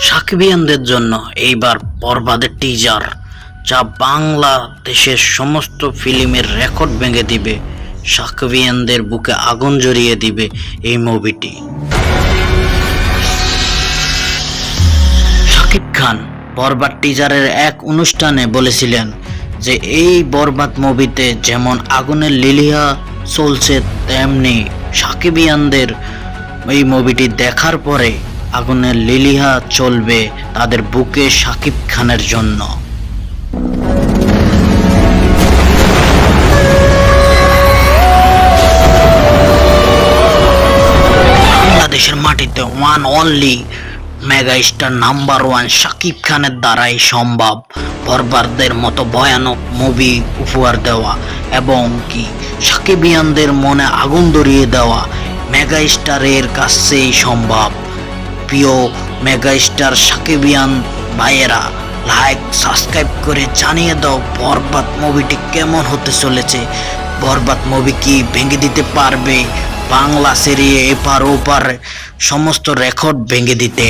সাকিবিয়ানদের জন্য এইবার বরবাদের টিজার, যা বাংলাদেশের সমস্ত ফিল্মের রেকর্ড ভেঙে দিবে। সাকিবিয়ানদের বুকে আগুন জ্বরিয়ে দিবে এই মুভিটি। শাকিব খান বরবাদ টিজারের এক অনুষ্ঠানে বলেছিলেন যে এই বরবাদ মুভিতে যেমন আগুনের লিলিহা চলছে, তেমনি সাকিবিয়ানদের এই মুভিটি দেখার পরে আগুনের লিলিহা চলবে তাদের বুকে শাকিব খানের জন্য। বাংলাদেশের মাটিতে one only mega star number one Shakib খানের দ্বারাই সম্ভব বরবাদের মতো ভয়ানক মুভি উপহার দেওয়া এবং কি সাকিবিয়ানদের মনে আগুন ধরিয়ে দেওয়া মেগা স্টারের কাছেই সম্ভব। প্রিয় মেগা স্টার সাকিবিয়ান ভাইয়েরা, লাইক সাবস্ক্রাইব করে জানিয়ে দাও বরবাদ মুভিটি কেমন হতে চলেছে। বরবাদ মুভি কি ভেঙে দিতে পারবে বাংলা সিরিয়ে এপার ওপার সমস্ত রেকর্ড ভেঙে দিতে?